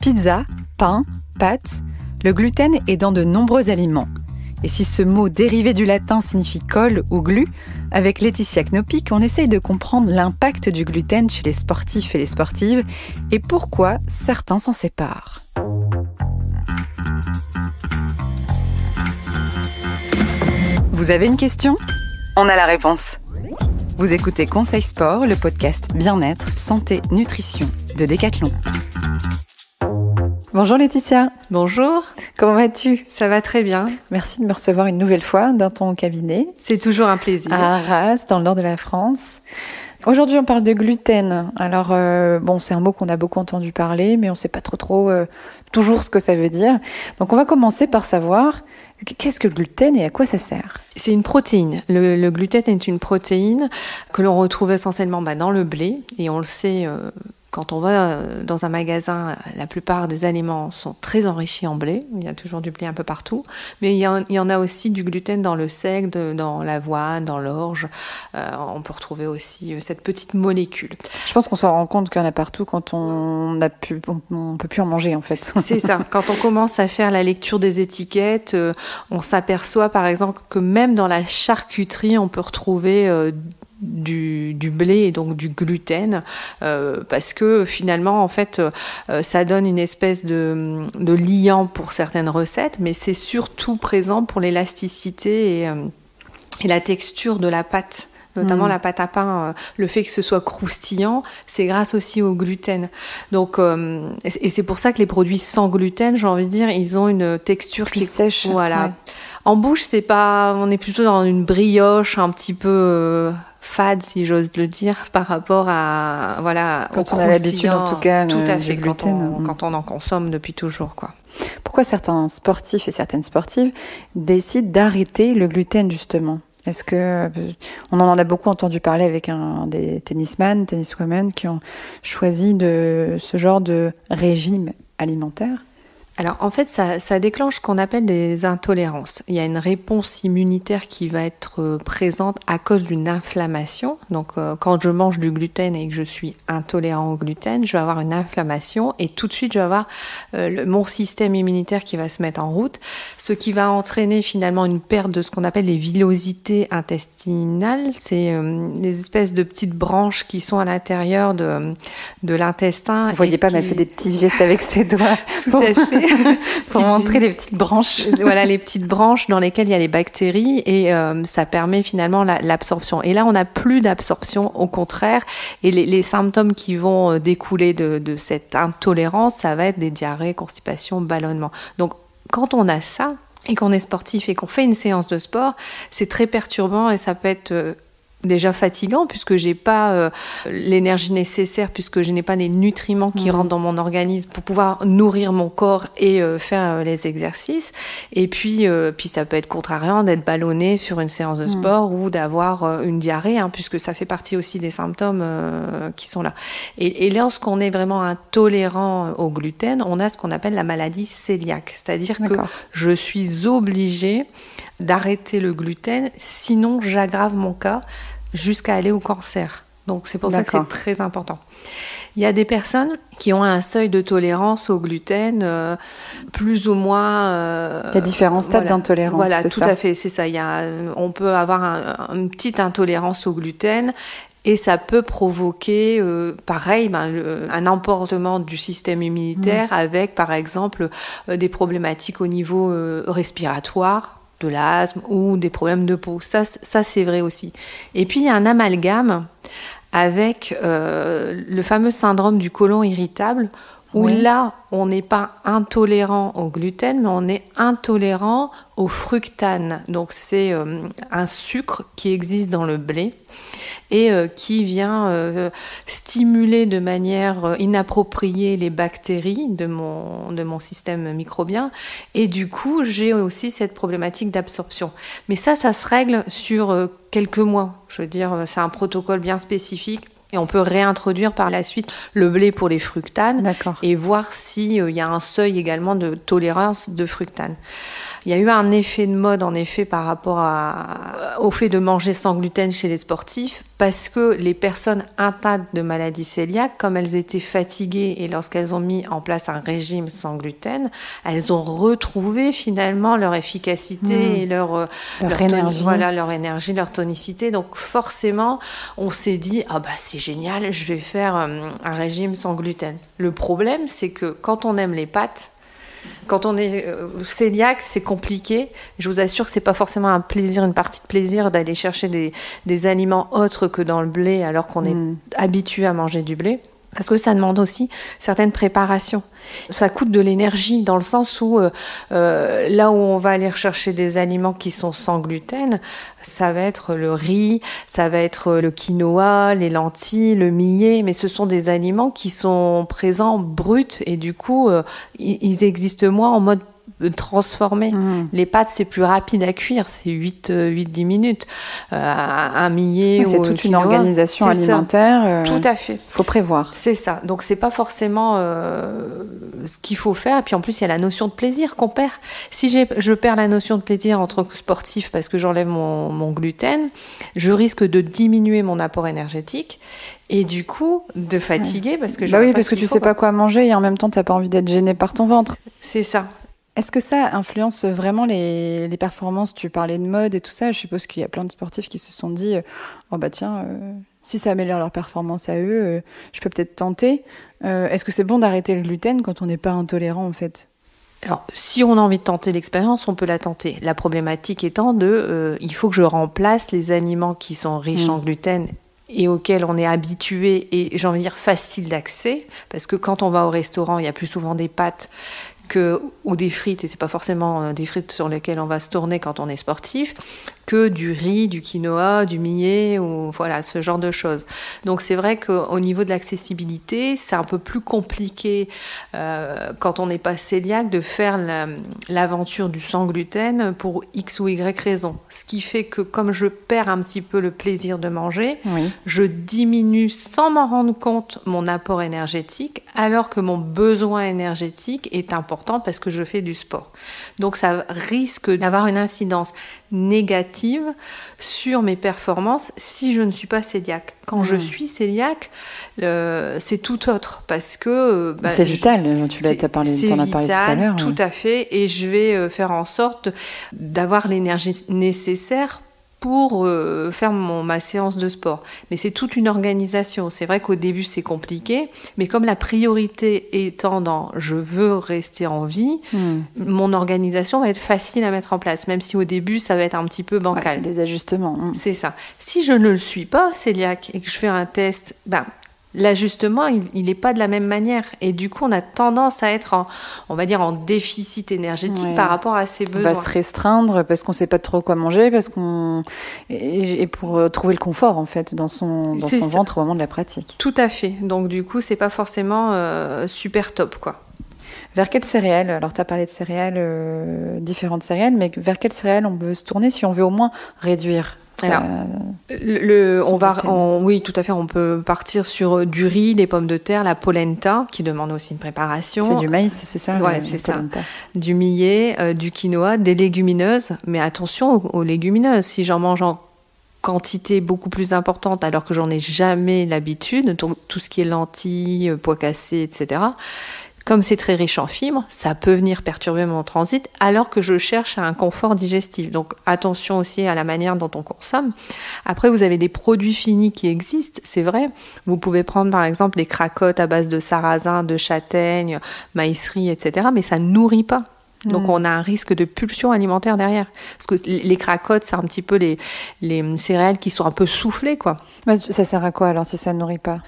Pizza, pain, pâtes, le gluten est dans de nombreux aliments. Et si ce mot dérivé du latin signifie colle ou glu, avec Laetitia Knopik, on essaye de comprendre l'impact du gluten chez les sportifs et les sportives et pourquoi certains s'en séparent. Vous avez une question ? On a la réponse. Vous écoutez Conseil Sport, le podcast bien-être, santé, nutrition de Decathlon. Bonjour Laetitia. Bonjour. Comment vas-tu ? Ça va très bien. Merci de me recevoir une nouvelle fois dans ton cabinet. C'est toujours un plaisir. À Arras, dans le nord de la France. Aujourd'hui, on parle de gluten. Alors, c'est un mot qu'on a beaucoup entendu parler, mais on ne sait pas trop toujours ce que ça veut dire. Donc, on va commencer par savoir qu'est-ce que le gluten et à quoi ça sert ? C'est une protéine. Le gluten est une protéine que l'on retrouve essentiellement dans le blé. Et on le sait, quand on va dans un magasin, la plupart des aliments sont très enrichis en blé. Il y a toujours du blé un peu partout. Mais il y en a aussi du gluten dans le seigle, dans l'avoine, dans l'orge. On peut retrouver aussi cette petite molécule. Je pense qu'on s'en rend compte qu'il y en a partout quand on peut plus en manger en fait. C'est ça. Quand on commence à faire la lecture des étiquettes, on s'aperçoit par exemple que même dans la charcuterie, on peut retrouver du blé et donc du gluten parce que finalement en fait ça donne une espèce de liant pour certaines recettes, mais c'est surtout présent pour l'élasticité et la texture de la pâte. Notamment la pâte à pain, le fait que ce soit croustillant, c'est grâce aussi au gluten. Donc, et c'est pour ça que les produits sans gluten, j'ai envie de dire, ils ont une texture plus sèche. Voilà. Ouais. En bouche, on est plutôt dans une brioche un petit peu fade, si j'ose le dire, par rapport à quand on a l'habitude en tout cas. Tout à fait. Gluten, quand on en consomme depuis toujours, quoi. Pourquoi certains sportifs et certaines sportives décident d'arrêter le gluten justement ? Est-ce que on en a beaucoup entendu parler avec des tenniswomen qui ont choisi ce genre de régime alimentaire ? Alors en fait, ça déclenche ce qu'on appelle des intolérances. Il y a une réponse immunitaire qui va être présente à cause d'une inflammation. Donc quand je mange du gluten et que je suis intolérant au gluten, je vais avoir une inflammation et tout de suite je vais avoir mon système immunitaire qui va se mettre en route, ce qui va entraîner finalement une perte de ce qu'on appelle les villosités intestinales. C'est des espèces de petites branches qui sont à l'intérieur de l'intestin. Vous voyez pas, mais elle fait des petits gestes avec ses doigts. Tout à fait. Pour montrer les petites branches. Voilà, les petites branches dans lesquelles il y a les bactéries et ça permet finalement l'absorption. Et là, on n'a plus d'absorption, au contraire. Et les symptômes qui vont découler de cette intolérance, ça va être des diarrhées, constipation, ballonnement. Donc, quand on a ça et qu'on est sportif et qu'on fait une séance de sport, c'est très perturbant et ça peut être déjà fatigant puisque j'ai pas l'énergie nécessaire, puisque je n'ai pas les nutriments qui rentrent dans mon organisme pour pouvoir nourrir mon corps et faire les exercices. Et puis ça peut être contrariant d'être ballonné sur une séance de sport ou d'avoir une diarrhée, puisque ça fait partie aussi des symptômes qui sont là. Et lorsqu'on est vraiment intolérant au gluten, on a ce qu'on appelle la maladie cœliaque, c'est-à-dire que je suis obligée d'arrêter le gluten, sinon j'aggrave mon cas jusqu'à aller au cancer. Donc c'est pour ça que c'est très important. Il y a des personnes qui ont un seuil de tolérance au gluten plus ou moins... il y a différents stades d'intolérance, voilà, c'est tout ça. À fait, c'est ça. On peut avoir une petite intolérance au gluten et ça peut provoquer, pareil, un emportement du système immunitaire avec, par exemple, des problématiques au niveau respiratoire, de l'asthme ou des problèmes de peau. Ça c'est vrai aussi. Et puis, il y a un amalgame avec le fameux syndrome du côlon irritable, où là, on n'est pas intolérant au gluten, mais on est intolérant au fructane. Donc, c'est un sucre qui existe dans le blé et qui vient stimuler de manière inappropriée les bactéries de mon système microbien. Et du coup, j'ai aussi cette problématique d'absorption. Mais ça se règle sur quelques mois. Je veux dire, c'est un protocole bien spécifique. Et on peut réintroduire par la suite le blé pour les fructanes et voir s'il y a un seuil également de tolérance de fructane. Il y a eu un effet de mode, en effet, par rapport au fait de manger sans gluten chez les sportifs, parce que les personnes atteintes de maladie cœliaque, comme elles étaient fatiguées et lorsqu'elles ont mis en place un régime sans gluten, elles ont retrouvé finalement leur efficacité et leur énergie. Leur énergie, leur tonicité. Donc forcément, on s'est dit, c'est génial, je vais faire un régime sans gluten. Le problème, c'est que quand on aime les pâtes, quand on est cœliaque, c'est compliqué. Je vous assure que c'est pas forcément un plaisir, une partie de plaisir d'aller chercher des aliments autres que dans le blé alors qu'on est habitué à manger du blé. Parce que ça demande aussi certaines préparations. Ça coûte de l'énergie dans le sens où là où on va aller rechercher des aliments qui sont sans gluten, ça va être le riz, ça va être le quinoa, les lentilles, le millet, mais ce sont des aliments qui sont présents bruts et du coup ils existent moins en mode transformé. Les pâtes, c'est plus rapide à cuire, c'est 8-10 minutes. Un millet ou c'est toute une organisation alimentaire. Tout à fait. Faut prévoir. C'est ça. Donc, c'est pas forcément ce qu'il faut faire. Et puis, en plus, il y a la notion de plaisir qu'on perd. Si je perds la notion de plaisir en tant que sportif parce que j'enlève mon gluten, je risque de diminuer mon apport énergétique. Et du coup, de fatiguer parce que parce que tu sais pas quoi manger et en même temps, t'as pas envie d'être gêné par ton ventre. C'est ça. Est-ce que ça influence vraiment les performances? Tu parlais de mode et tout ça. Je suppose qu'il y a plein de sportifs qui se sont dit si ça améliore leur performance à eux, je peux peut-être tenter. Est-ce que c'est bon d'arrêter le gluten quand on n'est pas intolérant en fait? Alors, si on a envie de tenter l'expérience, on peut la tenter. La problématique étant il faut que je remplace les aliments qui sont riches en gluten et auxquels on est habitué et j'ai envie de dire facile d'accès, parce que quand on va au restaurant, il y a plus souvent des pâtes ou des frites, et c'est pas forcément des frites sur lesquelles on va se tourner quand on est sportif, que du riz, du quinoa, du millet, ou voilà, ce genre de choses. Donc c'est vrai qu'au niveau de l'accessibilité, c'est un peu plus compliqué quand on n'est pas cœliaque de faire l'aventure du sans gluten pour X ou Y raison. Ce qui fait que comme je perds un petit peu le plaisir de manger, je diminue sans m'en rendre compte mon apport énergétique, alors que mon besoin énergétique est important parce que je fais du sport. Donc ça risque d'avoir une incidence négative sur mes performances si je ne suis pas cœliaque. Quand je suis cœliaque, c'est tout autre parce que c'est vital. T'en as parlé tout à l'heure. Tout à fait, et je vais faire en sorte d'avoir l'énergie nécessaire pour faire ma séance de sport. Mais c'est toute une organisation. C'est vrai qu'au début, c'est compliqué, mais comme la priorité étant dans « je veux rester en vie », mon organisation va être facile à mettre en place, même si au début, ça va être un petit peu bancal. C'est des ajustements. C'est ça. Si je ne le suis pas, cœliaque, et que je fais un test, l'ajustement, il n'est pas de la même manière. Et du coup, on a tendance à être en déficit énergétique par rapport à ses besoins. On va se restreindre parce qu'on ne sait pas trop quoi manger, et pour trouver le confort, en fait, dans son ventre au moment de la pratique. Tout à fait. Donc, du coup, ce n'est pas forcément super top, quoi. Vers quelles céréales? Alors, tu as parlé de céréales, différentes céréales, mais vers quelles céréales on peut se tourner si on veut au moins réduire Alors, oui, tout à fait. On peut partir sur du riz, des pommes de terre, la polenta, qui demande aussi une préparation. C'est du maïs, c'est ça? Ouais, c'est ça. Du millet, du quinoa, des légumineuses. Mais attention aux légumineuses. Si j'en mange en quantité beaucoup plus importante, alors que j'en ai jamais l'habitude, donc tout ce qui est lentilles, pois cassés, etc., comme c'est très riche en fibres, ça peut venir perturber mon transit alors que je cherche un confort digestif. Donc attention aussi à la manière dont on consomme. Après, vous avez des produits finis qui existent, c'est vrai. Vous pouvez prendre par exemple des cracottes à base de sarrasin, de châtaigne, maïs riz, etc. Mais ça ne nourrit pas. Donc on a un risque de pulsion alimentaire derrière. Parce que les cracottes, c'est un petit peu les céréales qui sont un peu soufflées, quoi. Ça sert à quoi alors si ça ne nourrit pas?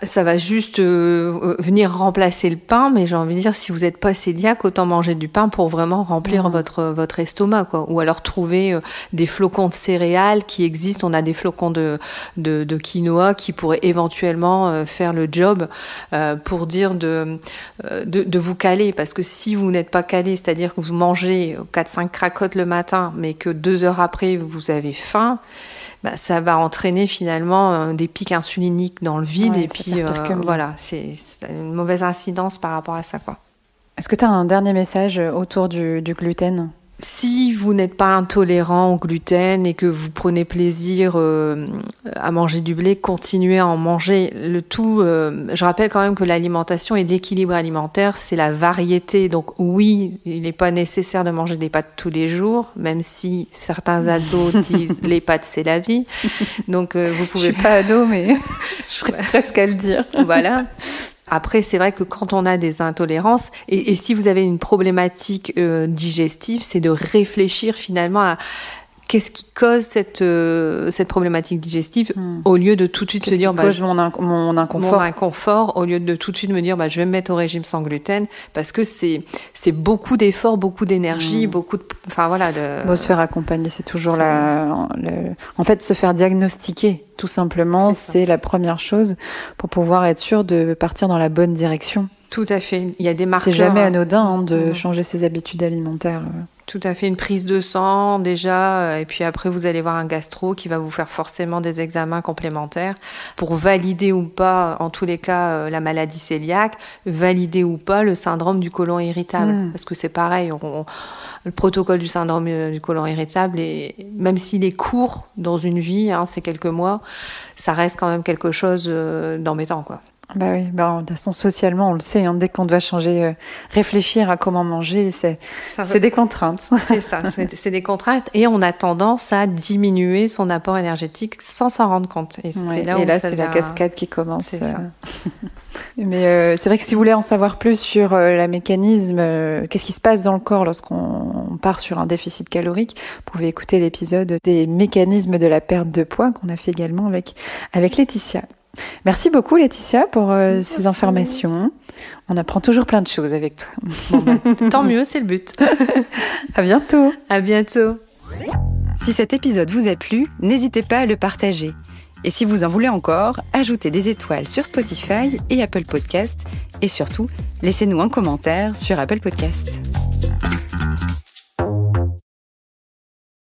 Ça va juste venir remplacer le pain, mais j'ai envie de dire, si vous n'êtes pas cœliaque, autant manger du pain pour vraiment remplir votre estomac, quoi. Ou alors trouver des flocons de céréales qui existent. On a des flocons de quinoa qui pourraient éventuellement faire le job pour dire de vous caler. Parce que si vous n'êtes pas calé, c'est-à-dire que vous mangez 4-5 cracottes le matin, mais que 2 heures après, vous avez faim, ça va entraîner finalement des pics insuliniques dans le vide. Et puis, voilà, c'est une mauvaise incidence par rapport à ça, quoi. Est-ce que tu as un dernier message autour du gluten ? Si vous n'êtes pas intolérant au gluten et que vous prenez plaisir à manger du blé, continuez à en manger. Le tout, je rappelle quand même que l'alimentation et l'équilibre alimentaire, c'est la variété. Donc oui, il n'est pas nécessaire de manger des pâtes tous les jours, même si certains ados disent les pâtes c'est la vie. Donc vous pouvez. Je suis pas ado, mais je serais presque à le dire. Voilà. Après, c'est vrai que quand on a des intolérances, et si vous avez une problématique digestive, c'est de réfléchir finalement à qu'est-ce qui cause cette problématique digestive, au lieu de tout de suite se dire mon inconfort, au lieu de tout de suite me dire je vais me mettre au régime sans gluten, parce que c'est beaucoup d'efforts, beaucoup d'énergie, beaucoup de, enfin voilà. Se faire accompagner, c'est toujours en fait, se faire diagnostiquer. Tout simplement, c'est la première chose pour pouvoir être sûr de partir dans la bonne direction. Tout à fait. Il y a des marqueurs. C'est jamais anodin de changer ses habitudes alimentaires. Tout à fait. Une prise de sang déjà, et puis après vous allez voir un gastro qui va vous faire forcément des examens complémentaires pour valider ou pas, en tous les cas, la maladie cœliaque, valider ou pas le syndrome du côlon irritable. Parce que c'est pareil, le protocole du syndrome du côlon irritable, et même s'il est court dans une vie, c'est quelques mois, ça reste quand même quelque chose d'embêtant, quoi. Bah oui, de toute façon, socialement, on le sait, dès qu'on doit changer, réfléchir à comment manger, c'est des contraintes. C'est ça, c'est des contraintes, et on a tendance à diminuer son apport énergétique sans s'en rendre compte. Et c'est là c'est la cascade qui commence. C'est ça. Mais c'est vrai que si vous voulez en savoir plus sur le mécanisme, qu'est-ce qui se passe dans le corps lorsqu'on part sur un déficit calorique, vous pouvez écouter l'épisode des mécanismes de la perte de poids qu'on a fait également avec Laetitia. Merci beaucoup Laetitia pour ces informations. On apprend toujours plein de choses avec toi. Tant mieux, c'est le but. À bientôt. À bientôt. Si cet épisode vous a plu, n'hésitez pas à le partager. Et si vous en voulez encore, ajoutez des étoiles sur Spotify et Apple Podcast. Et surtout, laissez-nous un commentaire sur Apple Podcast.